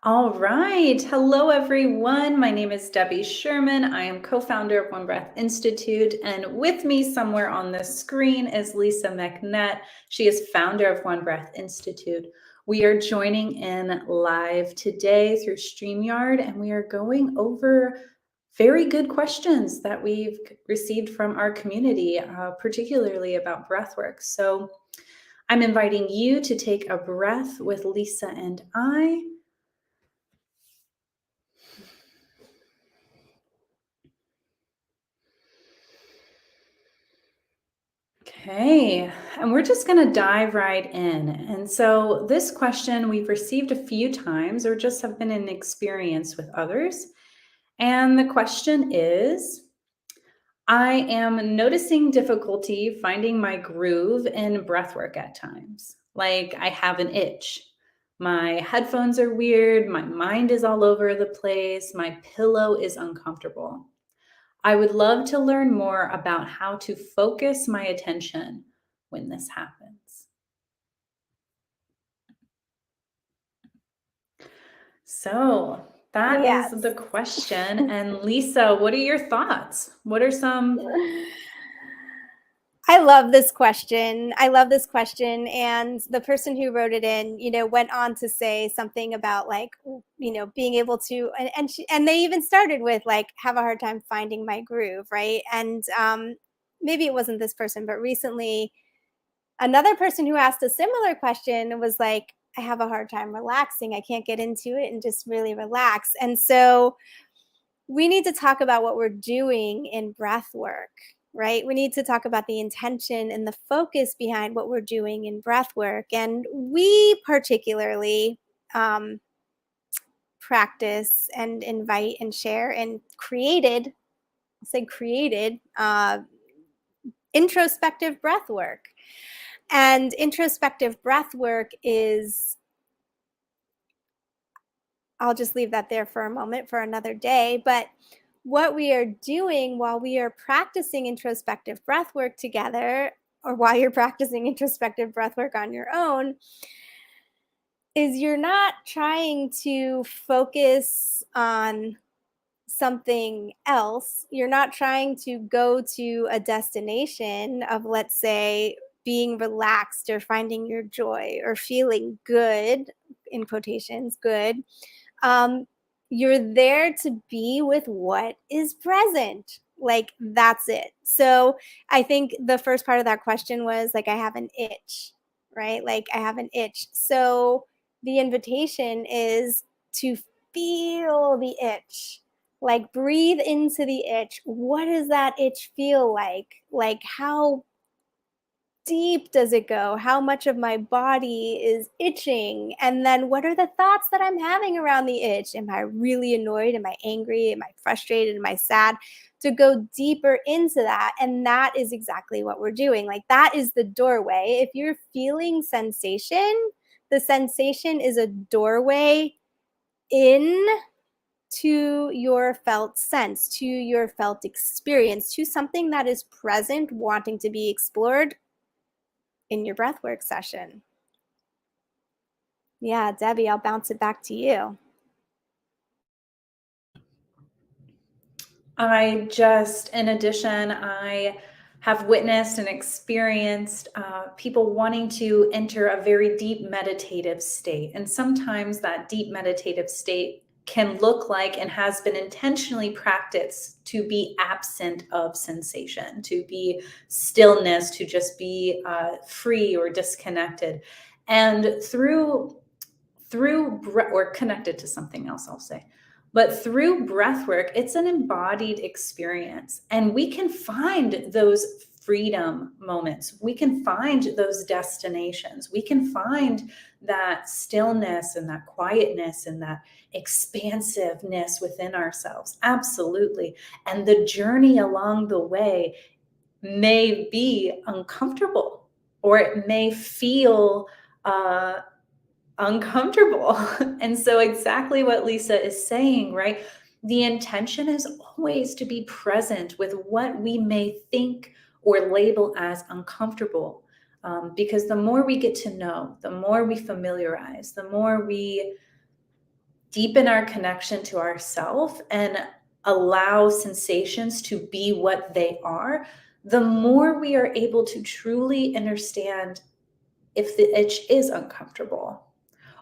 All right. Hello, everyone. My name is Debbie Sherman. I am co-founder of One Breath Institute, and with me somewhere on the screen is Lisa McNett. She is founder of One Breath Institute. We are joining in live today through StreamYard, and we are going over very good questions that we've received from our community, particularly about breathwork. So I'm inviting you to take a breath with Lisa and I. Okay, and we're just going to dive right in. And so, this question we've received a few times or just have been in experience with others. And the question is, I am noticing difficulty finding my groove in breathwork at times. Like I have an itch. My headphones are weird. My mind is all over the place. My pillow is uncomfortable. I would love to learn more about how to focus my attention when this happens. So that is the Yes. question. And Lisa, what are your thoughts? What are some? I love this question. And the person who wrote it in, went on to say something about like, being able to, and they even started with like, have a hard time finding my groove, right? And maybe it wasn't this person, but recently another person who asked a similar question was like, I have a hard time relaxing. I can't get into it and just really relax. And so we need to talk about what we're doing in breath work, right? We need to talk about the intention and the focus behind what we're doing in breath work. And we particularly practice and invite and share and created, I'll say created, introspective breath work. And introspective breath work is, I'll just leave that there for a moment for another day. But what we are doing while we are practicing introspective breath work together, or while you're practicing introspective breath work on your own, is you're not trying to focus on something else. You're not trying to go to a destination of, let's say, being relaxed or finding your joy or feeling good, in quotations, good. You're there to be with what is present. Like, that's it. So I think the first part of that question was like, I have an itch, right? Like, I have an itch. So the invitation is to feel the itch. Like, breathe into the itch. What does that itch feel like? Like, how deep does it go? How much of my body is itching? And then what are the thoughts that I'm having around the itch? Am I really annoyed? Am I angry? Am I frustrated? Am I sad? To go deeper into that. And that is exactly what we're doing. Like, that is the doorway. If you're feeling sensation, the sensation is a doorway in to your felt sense, to your felt experience, to something that is present, wanting to be explored in your breathwork session. Yeah, Debbie, I'll bounce it back to you. In addition, I have witnessed and experienced people wanting to enter a very deep meditative state. And sometimes that deep meditative state can look like and has been intentionally practiced to be absent of sensation, to be stillness, to just be free or disconnected. And or connected to something else, I'll say. But through breath work, it's an embodied experience. And we can find those freedom moments. We can find those destinations. We can find that stillness and that quietness and that expansiveness within ourselves. Absolutely. And the journey along the way may be uncomfortable, or it may feel uncomfortable. And so, exactly what Lisa is saying, right? The intention is always to be present with what we may think or label as uncomfortable. Because the more we get to know, the more we familiarize, the more we deepen our connection to ourself and allow sensations to be what they are, the more we are able to truly understand if the itch is uncomfortable,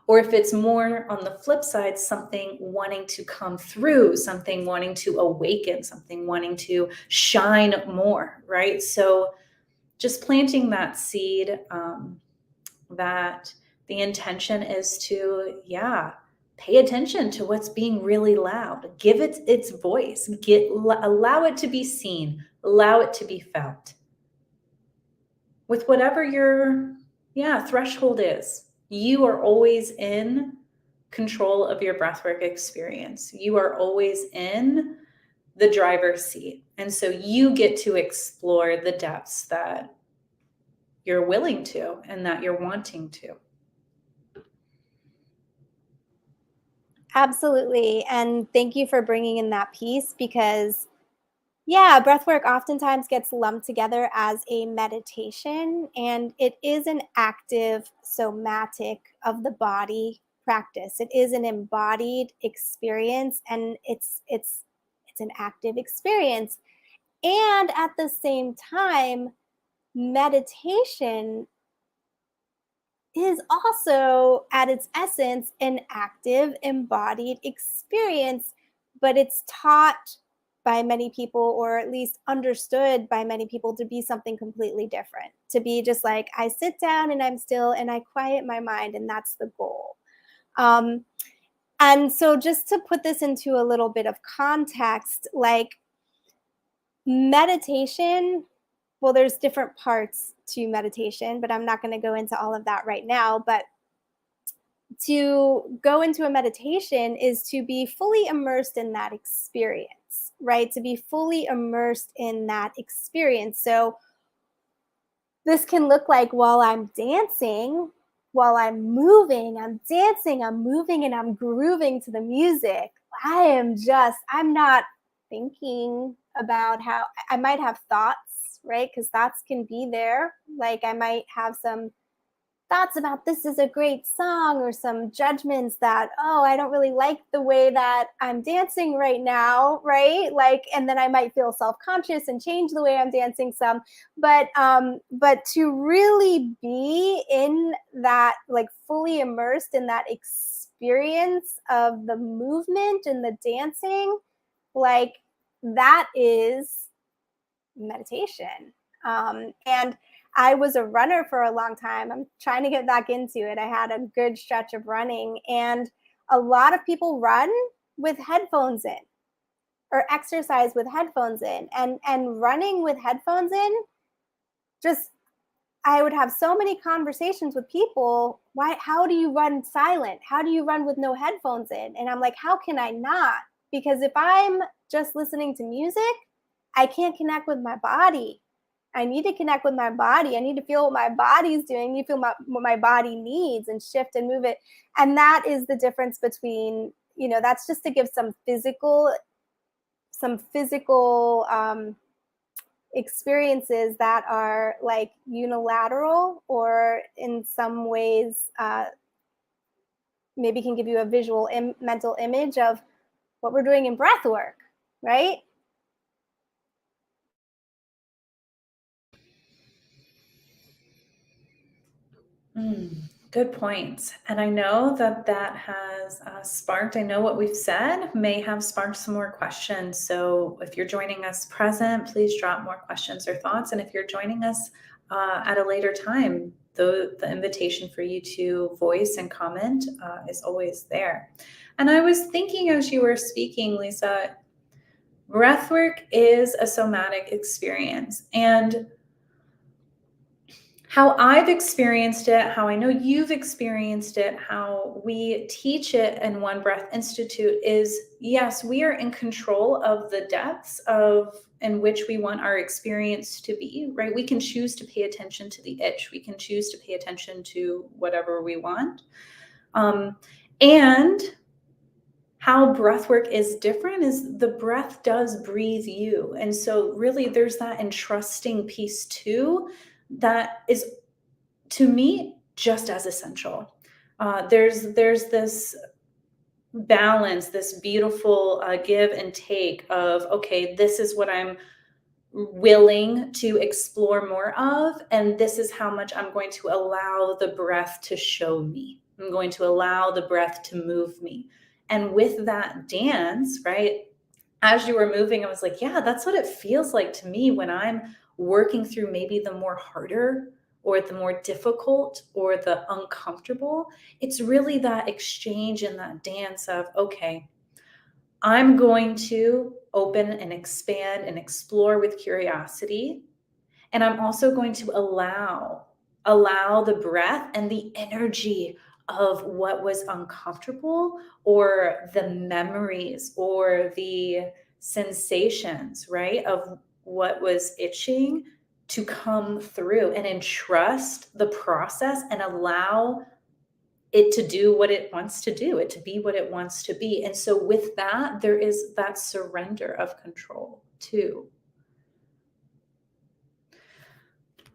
or if it's more on the flip side, something wanting to come through, something wanting to awaken, something wanting to shine more, right? So just planting that seed, that the intention is to, yeah, pay attention to what's being really loud, give it its voice, allow it to be seen, allow it to be felt with whatever your, yeah, threshold is. You are always in control of your breathwork experience. You are always in the driver's seat. And so you get to explore the depths that you're willing to and that you're wanting to. Absolutely. And thank you for bringing in that piece because, yeah, breathwork oftentimes gets lumped together as a meditation, and it is an active somatic of the body practice. It is an embodied experience, and it's an active experience. And at the same time, meditation is also at its essence an active embodied experience, but it's taught by many people, or at least understood by many people, to be something completely different, to be just like, I sit down and I'm still and I quiet my mind, and that's the goal. um, and so just to put this into a little bit of context, like meditation, well, there's different parts to meditation, but I'm not going to go into all of that right now. But to go into a meditation is to be fully immersed in that experience, right? To be fully immersed in that experience. So this can look like while I'm dancing, while I'm moving, I'm dancing, I'm moving, and I'm grooving to the music. I'm not thinking about how I might have thoughts, right? Because thoughts can be there. Like I might have some thoughts about this is a great song, or some judgments that, oh, I don't really like the way that I'm dancing right now, right? Like, and then I might feel self-conscious and change the way I'm dancing some. But to really be in that, like fully immersed in that experience of the movement and the dancing, like that is meditation. And I was a runner for a long time. I'm trying to get back into it. I had a good stretch of running, and a lot of people run with headphones in or exercise with headphones in. And running with headphones in, just I would have so many conversations with people. How do you run silent? How do you run with no headphones in? And I'm like, how can I not? Because if I'm just listening to music, I can't connect with my body. I need to connect with my body. I need to feel what my body's doing. I need to feel what my body needs and shift and move it. And that is the difference between, that's just to give some physical experiences that are like unilateral, or in some ways maybe can give you a visual mental image of what we're doing in breath work, right? Good points. And I know that that has sparked, I know what we've said may have sparked some more questions. So if you're joining us present, please drop more questions or thoughts. And if you're joining us at a later time, the invitation for you to voice and comment is always there. And I was thinking as you were speaking, Lisa, breathwork is a somatic experience. And how I've experienced it, how I know you've experienced it, how we teach it in One Breath Institute is, yes, we are in control of the depths of in which we want our experience to be, right? We can choose to pay attention to the itch. We can choose to pay attention to whatever we want. And how breathwork is different is the breath does breathe you. And so really there's that entrusting piece too that is, to me, just as essential. There's this balance, this beautiful give and take of, okay, this is what I'm willing to explore more of, and this is how much I'm going to allow the breath to show me. I'm going to allow the breath to move me. And with that dance, right, as you were moving, I was like, yeah, that's what it feels like to me when I'm working through maybe the more harder or the more difficult or the uncomfortable. It's really that exchange and that dance of, okay, I'm going to open and expand and explore with curiosity. And I'm also going to allow the breath and the energy of what was uncomfortable, or the memories or the sensations, right, of what was itching, to come through, and entrust the process and allow it to do what it wants to do, it to be what it wants to be. And so with that, there is that surrender of control too.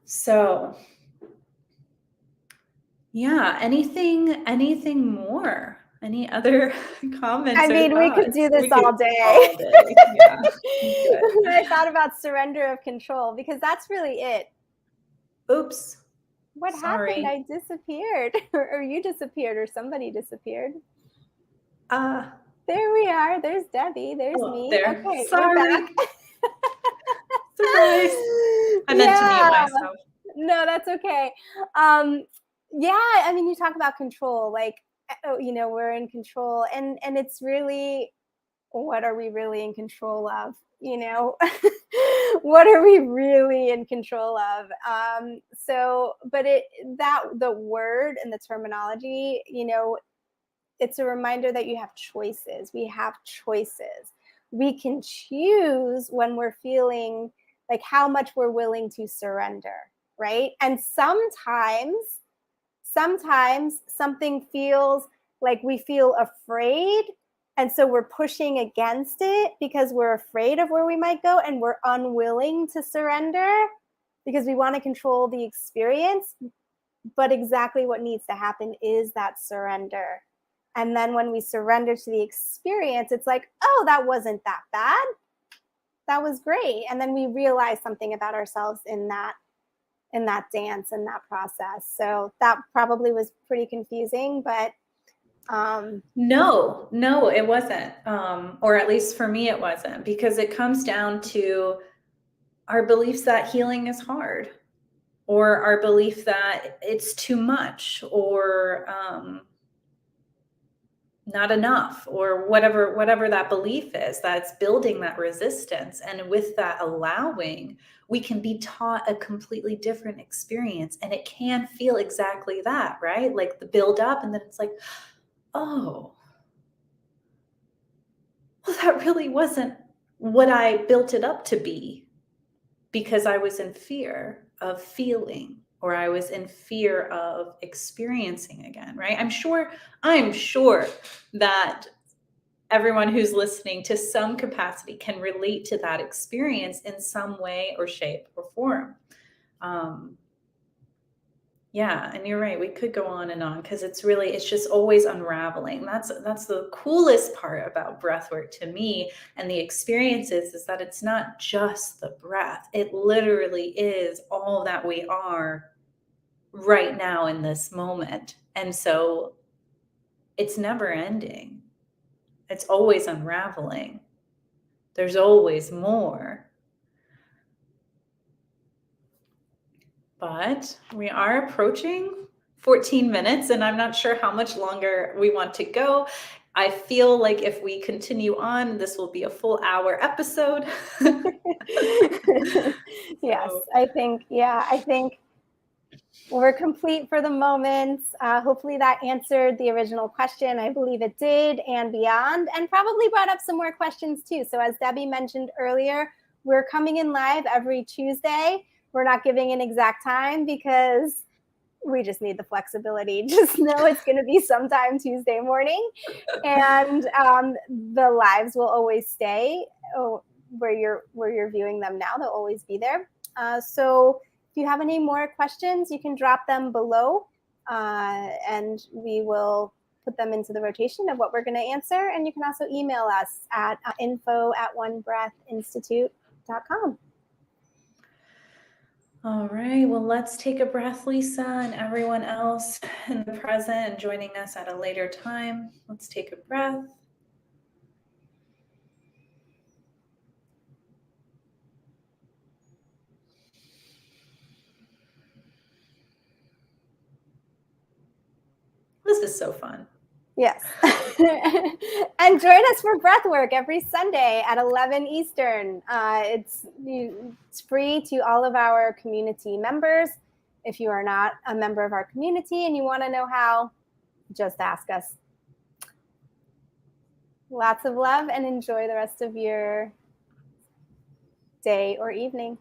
So yeah, anything more? Any other comments I or mean, we could thoughts? do this We could all day. all day. Yeah. Good. I thought about surrender of control because that's really it. Oops. What happened? Sorry. I disappeared, or you disappeared, or somebody disappeared. Uh, There we are. There's Debbie. There's oh, me. there. Okay, we're back. Sorry. Surprise. I meant to mute Yeah. myself. No, that's okay. Yeah, I mean, you talk about control, like, we're in control, and it's really, what are we really in control of? What are we really in control of? But the word and the terminology, it's a reminder that you have choices. We have choices. We can choose when we're feeling like how much we're willing to surrender, right? And sometimes something feels like we feel afraid. And so we're pushing against it because we're afraid of where we might go, and we're unwilling to surrender because we want to control the experience. But exactly what needs to happen is that surrender. And then when we surrender to the experience, it's like, oh, that wasn't that bad. That was great. And then we realize something about ourselves in that dance and that process. So that probably was pretty confusing, but No, it wasn't. Or at least for me, it wasn't, because it comes down to our beliefs that healing is hard, or our belief that it's too much, or not enough, or whatever that belief is that's building that resistance. And with that allowing, we can be taught a completely different experience, and it can feel exactly that, right? Like the build up, and then it's like, oh, well, that really wasn't what I built it up to be, because I was in fear of feeling, or I was in fear of experiencing again, right? I'm sure that everyone who's listening to some capacity can relate to that experience in some way or shape or form. Um, yeah, and you're right. We could go on and on, because it's just always unraveling. That's the coolest part about breath work to me, and the experiences, is that it's not just the breath. It literally is all that we are right now in this moment. And so it's never ending. It's always unraveling. There's always more. But we are approaching 14 minutes, and I'm not sure how much longer we want to go. I feel like if we continue on, this will be a full hour episode. yes, So, I think we're complete for the moment. Hopefully that answered the original question. I believe it did, and beyond, and probably brought up some more questions too. So as Debbie mentioned earlier, we're coming in live every Tuesday. We're not giving an exact time because we just need the flexibility. Just know it's going to be sometime Tuesday morning. And the lives will always stay where you're viewing them now. They'll always be there. So if you have any more questions, you can drop them below, and we will put put them into the rotation of what we're going to answer. And you can also email us at info@onebreathinstitute.com. All right, well, let's take a breath, Lisa, and everyone else in the present and joining us at a later time. Let's take a breath. This is so fun. Yes. And join us for Breathwork every Sunday at 11 Eastern. It's free to all of our community members. If you are not a member of our community and you want to know how, just ask us. Lots of love and enjoy the rest of your day or evening.